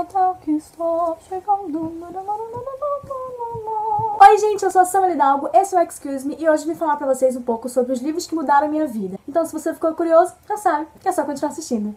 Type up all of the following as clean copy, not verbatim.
Natal que está chegando. Oi gente, eu sou a Samara Hidalgo, esse é o Excuse Me e hoje eu vim falar pra vocês um pouco sobre os livros que mudaram a minha vida. Então se você ficou curioso, já sabe, é só continuar assistindo.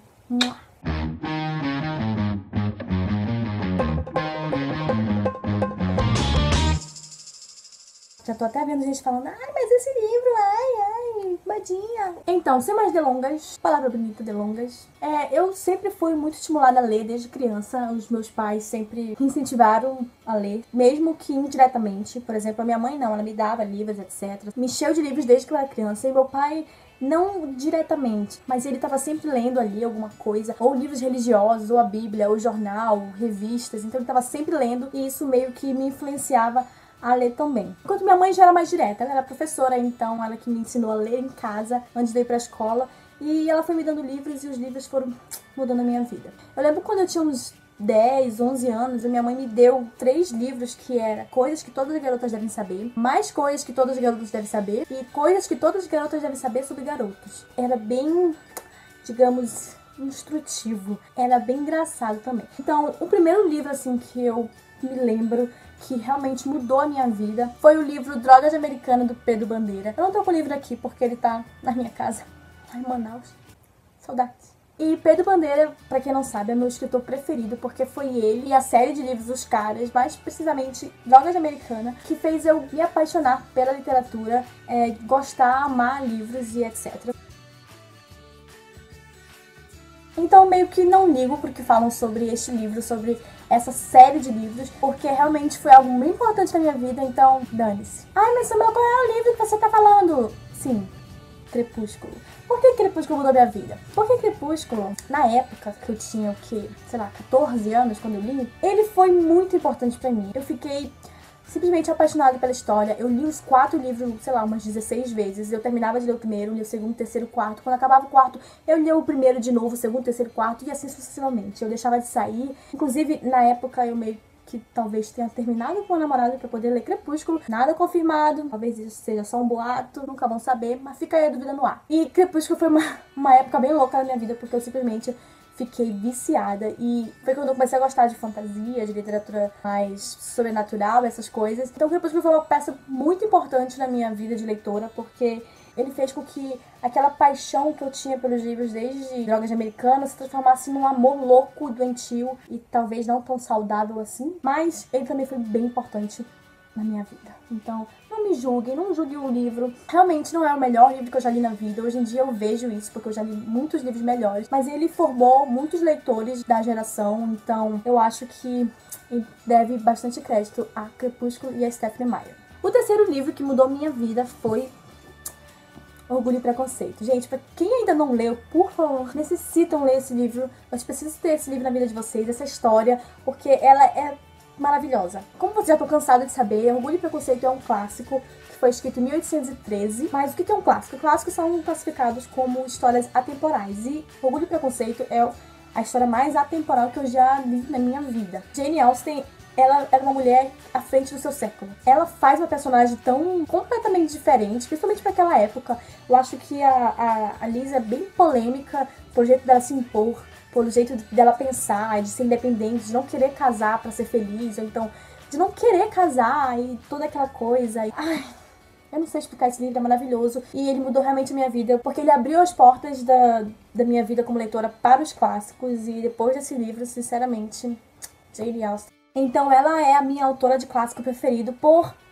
Já tô até vendo gente falando, ai, mas esse livro, ai, badinha. Então, sem mais delongas, palavra bonita, delongas. Eu sempre fui muito estimulada a ler desde criança. Os meus pais sempre me incentivaram a ler, mesmo que indiretamente. Por exemplo, a minha mãe não, ela me dava livros, etc. Me encheu de livros desde que eu era criança. E meu pai, não diretamente, mas ele estava sempre lendo ali alguma coisa, ou livros religiosos, ou a Bíblia, ou jornal, revistas. Então ele estava sempre lendo e isso meio que me influenciava a ler também. Enquanto minha mãe já era mais direta, ela era professora, então ela que me ensinou a ler em casa antes de ir pra escola, e ela foi me dando livros e os livros foram mudando a minha vida. Eu lembro quando eu tinha uns 10, 11 anos, a minha mãe me deu 3 livros que era Coisas que Todas as Garotas Devem Saber, Mais Coisas que Todas as Garotas Devem Saber e Coisas que Todas as Garotas Devem Saber sobre Garotos. Era bem, digamos, instrutivo. Era bem engraçado também. Então, o primeiro livro, assim, que eu me lembro que realmente mudou a minha vida foi o livro Drogas Americanas, do Pedro Bandeira. Eu não tô com o livro aqui porque ele tá na minha casa, lá em Manaus. Saudades. E Pedro Bandeira, pra quem não sabe, é meu escritor preferido, porque foi ele e a série de livros Os Caras, mais precisamente Drogas Americanas, que fez eu me apaixonar pela literatura, gostar, amar livros e etc. Então meio que não ligo porque falam sobre este livro, sobre essa série de livros, porque realmente foi algo bem importante na minha vida, então dane-se. Ai, mas Samuel, qual é o livro que você tá falando? Sim, Crepúsculo. Por que Crepúsculo mudou minha vida? Porque Crepúsculo, na época que eu tinha o quê? Sei lá, 14 anos quando eu li, ele foi muito importante pra mim. Eu fiquei simplesmente apaixonada pela história. Eu li os 4 livros, sei lá, umas 16 vezes. Eu terminava de ler o primeiro, lia o segundo, terceiro, quarto. Quando acabava o quarto, eu lia o primeiro de novo, o segundo, terceiro, quarto, e assim sucessivamente. Eu deixava de sair. Inclusive, na época, eu meio que talvez tenha terminado com a namorada pra poder ler Crepúsculo. Nada confirmado. Talvez isso seja só um boato. Nunca vão saber, mas fica aí a dúvida no ar. E Crepúsculo foi uma época bem louca na minha vida, porque eu simplesmente fiquei viciada e foi quando eu comecei a gostar de fantasia, de literatura mais sobrenatural, essas coisas. Então Crepúsculo foi uma peça muito importante na minha vida de leitora, porque ele fez com que aquela paixão que eu tinha pelos livros desde Drogas Americanas se transformasse num amor louco, doentio e talvez não tão saudável assim, mas ele também foi bem importante na minha vida. Então, não me julguem, não julguem o livro. Realmente não é o melhor livro que eu já li na vida. Hoje em dia eu vejo isso, porque eu já li muitos livros melhores. Mas ele formou muitos leitores da geração, então eu acho que ele deve bastante crédito a Crepúsculo e a Stephenie Meyer. O terceiro livro que mudou minha vida foi Orgulho e Preconceito. Gente, pra quem ainda não leu, por favor, necessitam ler esse livro. Vocês precisam ter esse livro na vida de vocês, essa história, porque ela é maravilhosa. Como vocês já estão cansados de saber, Orgulho e Preconceito é um clássico que foi escrito em 1813. Mas o que é um clássico? Clássicos são classificados como histórias atemporais. E Orgulho e Preconceito é a história mais atemporal que eu já li na minha vida. Jane Austen, ela era uma mulher à frente do seu século. Ela faz uma personagem tão completamente diferente, principalmente para aquela época. Eu acho que a Liz é bem polêmica por jeito dela se impor, pelo jeito dela pensar, de ser independente, de não querer casar pra ser feliz, ou então de não querer casar e toda aquela coisa. Ai, eu não sei explicar, esse livro é maravilhoso e ele mudou realmente a minha vida, porque ele abriu as portas da minha vida como leitora para os clássicos e depois desse livro, sinceramente, Jane Austen. Então ela é a minha autora de clássico preferido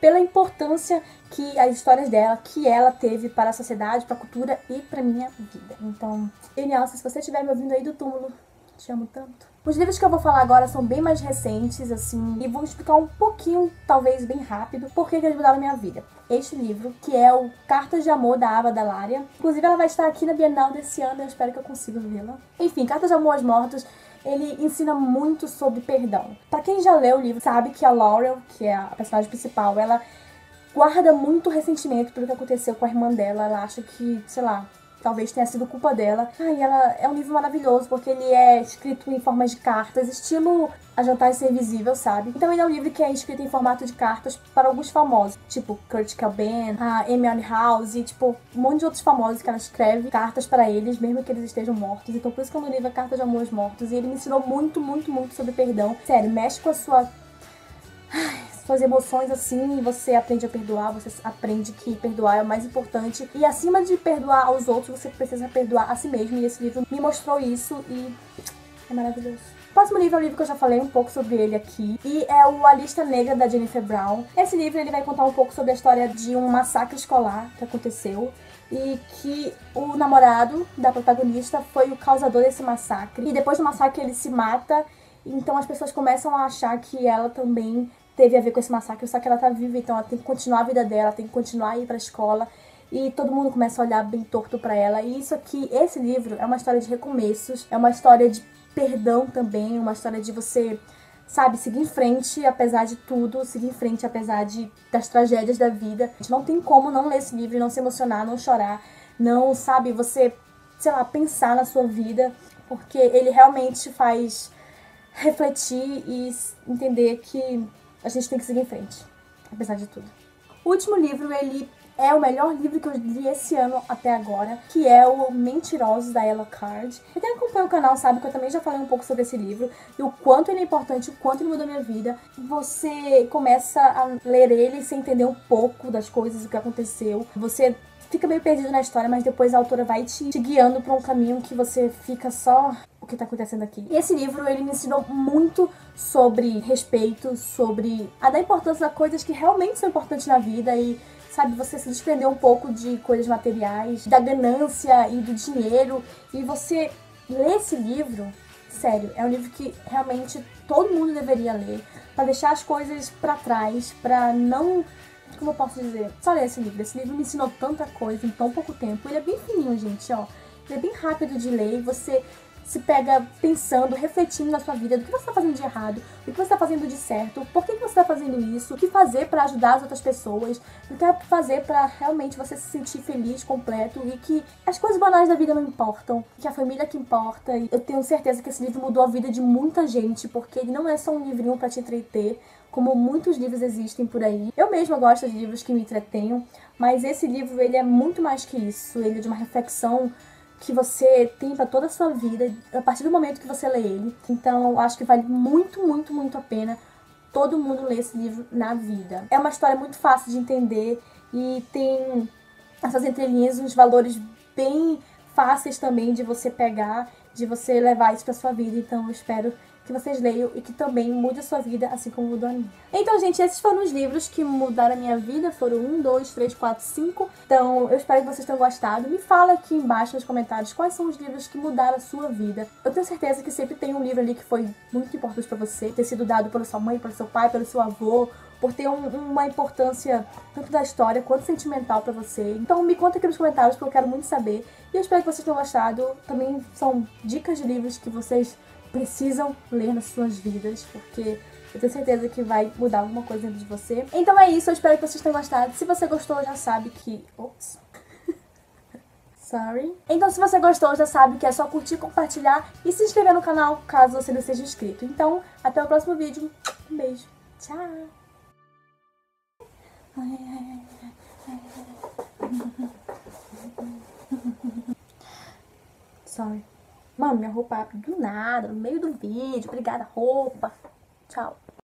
pela importância que as histórias dela, que ela teve para a sociedade, para a cultura e para minha vida. Então, Jane Austen, se você estiver me ouvindo aí do túmulo, te amo tanto. Os livros que eu vou falar agora são bem mais recentes, assim, e vou explicar um pouquinho, talvez bem rápido, por que eles mudaram a minha vida. Este livro, que é o Cartas de Amor, da Ava Dalária. Inclusive, ela vai estar aqui na Bienal desse ano, eu espero que eu consiga vê-la. Enfim, Cartas de Amor aos Mortos, ele ensina muito sobre perdão. Pra quem já leu o livro, sabe que a Laurel, que é a personagem principal, ela guarda muito ressentimento pelo que aconteceu com a irmã dela. Ela acha que, sei lá, talvez tenha sido culpa dela. Ai, ela é um livro maravilhoso, porque ele é escrito em forma de cartas, estilo A Jantar e Ser Invisível, sabe? Então ele é um livro que é escrito em formato de cartas para alguns famosos, tipo Kurt Cobain, a Amy Winehouse, e tipo, um monte de outros famosos que ela escreve cartas para eles, mesmo que eles estejam mortos. Então por isso que o meu livro é Carta de Amor aos Mortos, e ele me ensinou muito, muito, muito sobre perdão. Sério, mexe com a suas emoções assim, e você aprende a perdoar, você aprende que perdoar é o mais importante. E acima de perdoar aos outros, você precisa perdoar a si mesmo. E esse livro me mostrou isso e é maravilhoso. O próximo livro é um livro que eu já falei um pouco sobre ele aqui, e é o A Lista Negra, da Jennifer Brown. Esse livro ele vai contar um pouco sobre a história de um massacre escolar que aconteceu, e que o namorado da protagonista foi o causador desse massacre. E depois do massacre ele se mata, então as pessoas começam a achar que ela também teve a ver com esse massacre, só que ela tá viva, então ela tem que continuar a vida dela, tem que continuar a ir pra escola, e todo mundo começa a olhar bem torto pra ela. E isso aqui, esse livro, é uma história de recomeços, é uma história de perdão também, uma história de você, sabe, seguir em frente apesar de tudo, seguir em frente apesar das tragédias da vida. A gente não tem como não ler esse livro e não se emocionar, não chorar, não, sabe, você, sei lá, pensar na sua vida, porque ele realmente faz refletir e entender que a gente tem que seguir em frente, apesar de tudo. O último livro, ele é o melhor livro que eu li esse ano até agora, que é o Mentirosos, da Ella Card. E quem acompanha o canal sabe que eu também já falei um pouco sobre esse livro, e o quanto ele é importante, o quanto ele mudou a minha vida. Você começa a ler ele sem entender um pouco das coisas, o que aconteceu. Você fica meio perdido na história, mas depois a autora vai te guiando pra um caminho que você fica só... o que tá acontecendo aqui. E esse livro, ele me ensinou muito sobre respeito, sobre a dar importância a coisas que realmente são importantes na vida e, sabe, você se desprender um pouco de coisas materiais, da ganância e do dinheiro. E você lê esse livro, sério, é um livro que realmente todo mundo deveria ler, pra deixar as coisas pra trás, pra não... como eu posso dizer? Só ler esse livro. Esse livro me ensinou tanta coisa em tão pouco tempo. Ele é bem fininho, gente, ó. Ele é bem rápido de ler e você se pega pensando, refletindo na sua vida, do que você está fazendo de errado, do que você está fazendo de certo, por que você está fazendo isso, o que fazer para ajudar as outras pessoas, o que fazer para realmente você se sentir feliz, completo, e que as coisas banais da vida não importam, que a família que importa. E eu tenho certeza que esse livro mudou a vida de muita gente, porque ele não é só um livrinho para te entreter, como muitos livros existem por aí. Eu mesma gosto de livros que me entretenham, mas esse livro, ele é muito mais que isso. Ele é de uma reflexão que você tem pra toda a sua vida, a partir do momento que você lê ele. Então, eu acho que vale muito, muito, muito a pena todo mundo ler esse livro na vida. É uma história muito fácil de entender e tem essas entrelinhas, uns valores bem fáceis também de você pegar, de você levar isso pra sua vida. Então, eu espero que vocês leiam e que também mude a sua vida, assim como mudou a minha. Então, gente, esses foram os livros que mudaram a minha vida. Foram 1, 2, 3, 4, 5. Então, eu espero que vocês tenham gostado. Me fala aqui embaixo nos comentários quais são os livros que mudaram a sua vida. Eu tenho certeza que sempre tem um livro ali que foi muito importante pra você, ter sido dado pela sua mãe, pelo seu pai, pelo seu avô, por ter uma importância tanto da história quanto sentimental pra você. Então me conta aqui nos comentários, porque eu quero muito saber. E eu espero que vocês tenham gostado. Também são dicas de livros que vocês precisam ler nas suas vidas, porque eu tenho certeza que vai mudar alguma coisa dentro de você. Então é isso, eu espero que vocês tenham gostado. Se você gostou, já sabe que... Ops. Sorry. Então se você gostou, já sabe que é só curtir, compartilhar e se inscrever no canal, caso você não seja inscrito. Então, até o próximo vídeo. Um beijo. Tchau. Sorry. Mano, minha roupa abre do nada, no meio do vídeo. Obrigada, roupa. Tchau.